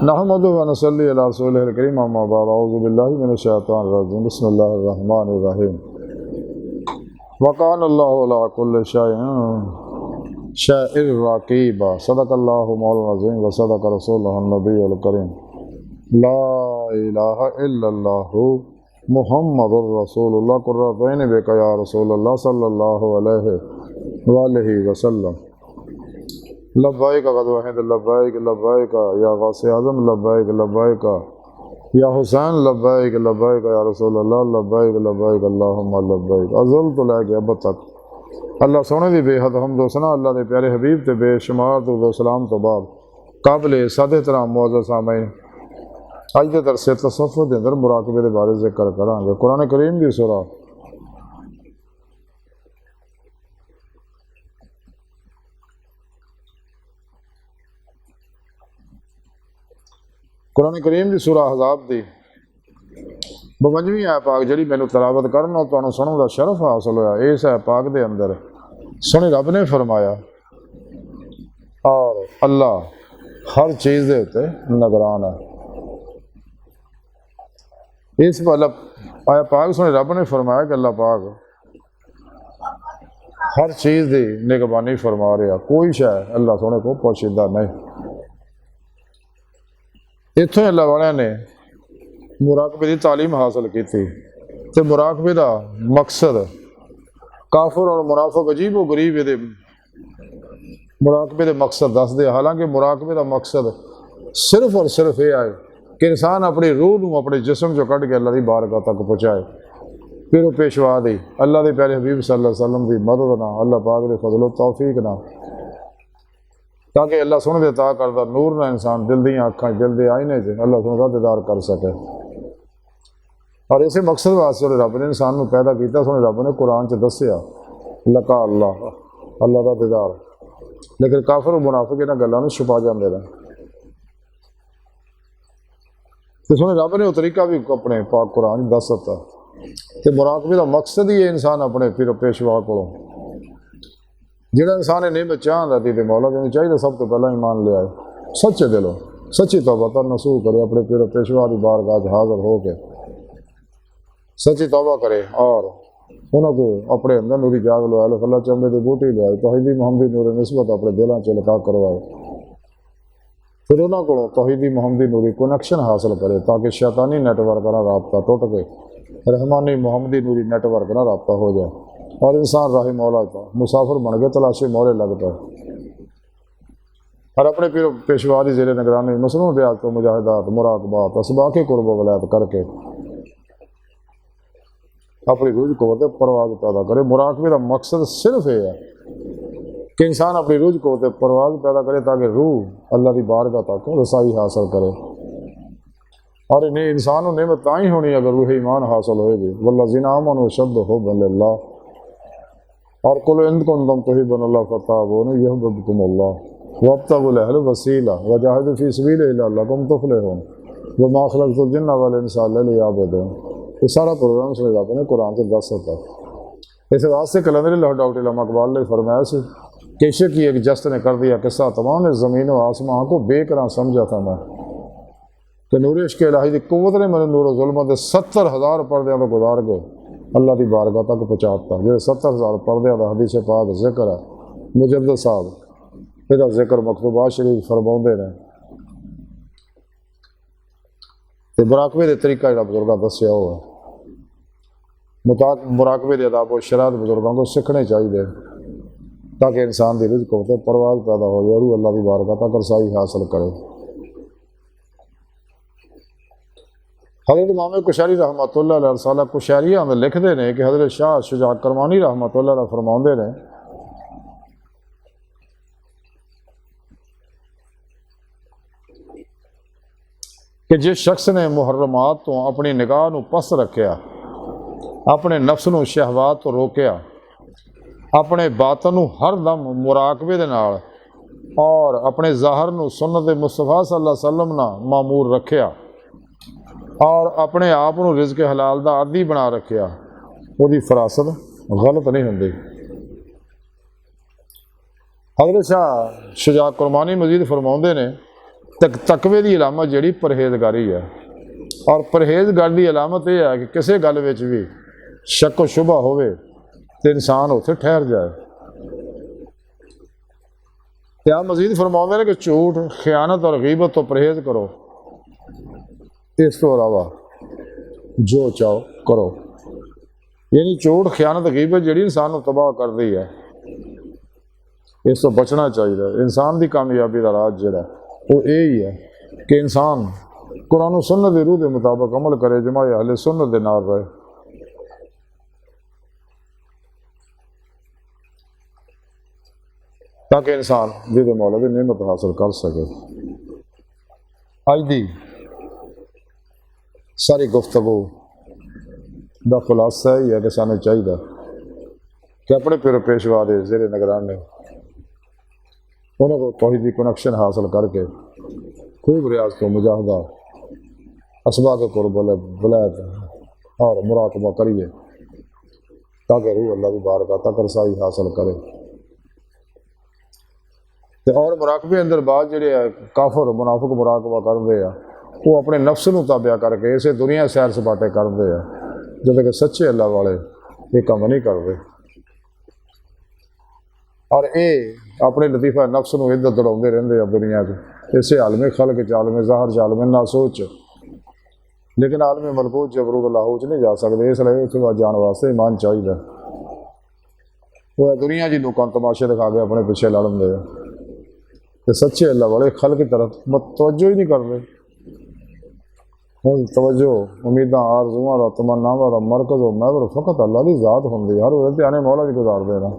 نحمدہ و نصلی علی رسولہ الکریم اما بعد اعوذ باللہ من الشیطان الرجیم بسم اللہ الرحمن الرحیم وقال اللہ علی کل شیء رقیبا صدق اللہ مولانا العظیم و صدق رسولہ النبی الکریم لا الہ الا اللہ محمد الرسول اللہ قرۃ عین بک یا رسول اللہ صلی اللہ علیہ وآلہ وسلم لبیک قد وحید لبیک لبیک یا غوث اعظم لبیک لبیک یا حسین لبیک لبیک یا رسول اللہ لبیک لبیک اللہم لبیک ازل تو لے کے اب تک اللہ سونے دی بے حد حمد و ثنا اللہ دے پیارے حبیب تے بے شمار درود و سلام تو بعد قابل صد احترام معزز سامعین اج دے درس تصوف دے اندر مراقبے دے بارے ذکر کران گے۔ قرآن کریم دی سورہ قرآن کریم دی سورہ احزاب دی 52ویں آیت پاک جڑی مینوں تلاوت کرن اور تانوں سنن دا شرف حاصل ہویا، اس آیت پاک دے اندر سونے رب نے فرمایا اور اللہ ہر چیز دے اوتے نگران ہے۔ اس مطلب آیا پاک سونے رب نے فرمایا کہ اللہ پاک ہر چیز دی نگہبانی فرما رہا، کوئی شے اللہ سونے کو پوشیدہ نہیں۔ اتوں اللہ والوں نے مراقبے کی تعلیم حاصل کی تے مراقبے کا مقصد کافر اور منافق عجیب و غریب یہ مراقبے کے مقصد دس دے، حالانکہ مراقبے کا مقصد صرف اور صرف یہ ہے کہ انسان اپنی روح نو اپنے جسم چو کٹ کے اللہ کی بارگاہ تک پہنچائے، پھر وہ پیشوا دی اللہ کے پیارے حبیب صلی اللہ علیہ وسلم کی مدد نہ اللہ پاک کے فضل و توفیق نہ، تاکہ اللہ سن دے عطا کردہ نور نہ انسان دل دیاں اکھاں دل دے آئینے سے اللہ سن دا دیدار کر سکے۔ اور اسی مقصد واسطے رب نے انسان کو پیدا کیتا، سن رب نے قرآن چ دسیا لقا اللہ اللہ دا دیدار، لیکن کافر و منافق انہاں گلاں نوں چھپا جاندے رہے۔ تو سن رب نے وہ طریقہ بھی اپنے پاک قرآن دس دتا کہ مراقبے کا مقصد ہی ہے انسان اپنے پیر و پیشوا کو جہاں انسان یہ نعمت چاہتا تھی تو مولا دینی چاہیے سب تو پہلے ایمان لے آئے، سچے دلوں سچی توبہ تر نصوح کرے، اپنے پیر و پیشوا کی بارگاہ حاضر ہو کے سچی توبہ کرے اور انہوں کو اپنے اندر نوری جاگ لوائے، اللہ چمبے کی بوٹی لوائے، توحیدی محمدی نور نسبت اپنے دلوں سے لکا کروائے، پھر انہوں کو توحیدی محمدی نوری کنیکشن حاصل کرے تاکہ شیطانی نیٹ ورک کا رابطہ ٹوٹ کے رحمانی محمدی نوری نیٹ ورک کا رابطہ ہو جائے اور انسان راہ مولا کا مسافر بن کے تلاشے مولے لگتا ہے اور اپنے پیر پیشواری زیر نگرانی مصنوع ریاضت و مجاہدات مراقبات اسباق قرب و ولایت کر کے اپنی روح قوت پرواز پیدا کرے۔ مراقبے کا مقصد صرف یہ ہے کہ انسان اپنی روح قوت پرواز پیدا کرے تاکہ روح اللہ کی بارگاہ تک رسائی حاصل کرے، اور انہیں انسان و نعمت تاں ہی ہونی اگر روح ایمان حاصل ہوئے گی والذین آمنوا اشد حبا للہ اور قل ان کنتم تحبون اللہ فتابون یحببکم اللہ وابتغوا الیہ الوسیلہ وجاہدوا فی سبیلہ لعلکم تفلحون وما خلقت الجن والانس الا لیعبدون۔ یہ سارا پروگرام صلی اللہ نے قرآن سے دس ہوتا ہے۔ اس واسطے کلندر اللہ ڈاکٹر علامہ اقبال نے فرمایا سی کہ عشق کی ایک جست نے کر دیا قصہ تمام اس زمین و آسمان کو بے قرار سمجھا تھا میں کہ نور عشق الہی کی قوت نے میرے نور و ظلمت 70,000 پردیاں تو گزار گئے اللہ کی بارگاہ تک پہنچاتا، جو 70,000 پردے کا حدیث پاک ذکر ہے مجدد صاحب یہ ذکر مکتوبات شریف فرماؤندے نے تے مراقبے کے طریقہ جڑا بزرگاں دسیا ہوا مراقبے کے آداب و شرائط بزرگوں کو سیکھنے چاہیے تاکہ انسان کی رزق ہوتے پرواز پیدا ہو جائے، روح اللہ کی بارگاہ تک رسائی حاصل کرے۔ حضرت امام کشاری رحمۃ اللہ علیہ رسالہ کشاریہ اندر لکھتے ہیں کہ حضرت شاہ شجاع کرمانی رحمۃ اللہ علیہ فرماؤندے نے کہ جس شخص نے محرمات تو اپنی نگاہ نو پس رکھیا، اپنے نفس نو شہوات تو روکیا، اپنے باطن نو ہر دم مراقبے دے نال اور اپنے ظاہر نو سنت مصطفیٰ صلی اللہ علیہ وسلم نہ معمور رکھیا اور اپنے آپ نو رزق حلال دا عادی بنا رکھیا، وہ دی فراست غلط نہیں ہوندی۔ حضرت شاہ شجاع کرمانی مزید فرماؤندے نے تقوی دی علامت جڑی پرہیزگاری ہے، اور پرہیزگاری دی علامت یہ ہے کہ کسی گل وچ بھی شک و شبہ ہوئے تو انسان اتنے ٹھہر جائے۔ آپ مزید فرماؤں نے کہ جھوٹ، خیانت اور غیبت تو پرہیز کرو، اس تو علاوہ جو چاہو کرو۔ یعنی جھوٹ، خیانت، غیبت جڑی انسان کو تباہ کر دی ہے، اس تو بچنا چاہیے۔ انسان دی کامیابی کا راز جڑا وہ یہی ہے کہ انسان قرآن و سنت دی روح کے مطابق عمل کرے، جماع اہل سنت دے نال رہے، تاکہ انسان دید مولا دی نعمت حاصل کر سکے۔ اج دی ساری گفتگو دا خلاصہ یہ ہے کہ سانو چاہیے کہ اپنے پیر و پیشوا دے زیر نگران نے انہوں کو توحیدی کنیکشن حاصل کر کے خوب ریاض کو مجاہدہ، اسباب قرب ولایت اور مراقبہ کریے، تاکہ روح اللہ کی بارگاہ تک رسائی حاصل کرے۔ اور مراقبے اندر بعد جڑے کافر منافق مراقبہ کرتے ہیں، وہ اپنے نفس نو تابع کر کے اسے دنیا سیر سپاٹے کرتے ہیں، جب کہ سچے اللہ والے یہ کام نہیں کرتے، اور اے اپنے لطیفہ نفس نو ادھر دوڑاؤندے رہندے ہیں دنیا کے، اسے عالم خلق عالم ظاہر عالم ناسوچ، لیکن عالم ملکوت جبروت اللہ نہیں جا سکتے۔ اس لیے اتنے جان واسطے ایمان چاہیے۔ وہ دنیا جی لوگوں تماشے دکھا کے اپنے پیچھے لڑن دے، سچے اللہ والے خلق کی طرف توجہ ہی نہیں کرتے۔ ہوں توجہ امیداں آرزواں دا تمناواں دا مرکز و محور فقط اللہ کی ذات ہوندی، ہر وقت آنے مولا کی گزار دینا۔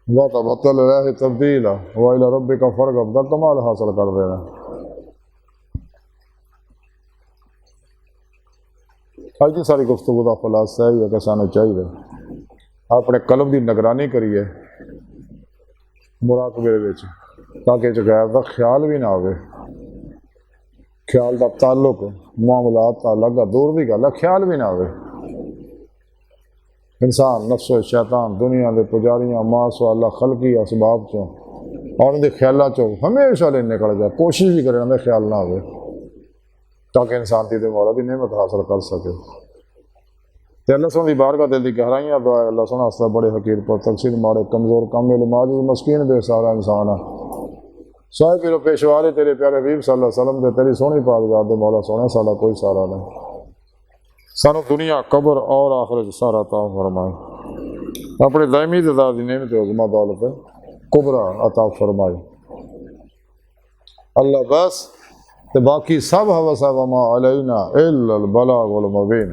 لا تبطل رہ تبدیل وإلی ربک فرغب دا کمال حاصل کر دینا۔ اج کی ساری گفتگو کا خلاصہ ہے کہ سانو چاہیے اپنے قلب کی نگرانی کریے مراقبے وچ، تاکہ غیر کا خیال بھی نہ آئے، خیال کا تعلق معاملات تعلق کا دور کی گل ہے، خیال بھی نہ آئے۔ انسان نفس و شیطان دنیا کے پجاریاں ماس و اللہ خلقی اسباب چوں اور ان کے خیالات چوں ہمیشہ لے نکل جائے، کوشش بھی کرے ان کے خیال نہ آئے، تاکہ انسان دی مولا دی نعمت حاصل کر سکے۔ تے اللہ سن دی بارگاہ دل دی گہرائیاں دعا اللہ سن واسطے بڑے حقیر پر تقصیر ماڑے کمزور کامل معجز مسکین بے سارا انسان ہے، سائے پیرو پیشوارے تیرے پیارے حبیب صلی اللہ علیہ وسلم دے تیری سونی پاک ذات دے مولا سونے سارا کوئی سارا نہیں۔ سانو دنیا قبر اور آخرت سارا عطا فرمائے، اپنے دائمی رضا دی نعمت عظمی دولت کبرا عطا فرمائے اللہ۔ بس تے باقی سب حوث وما علینا الا البلاغ المبین۔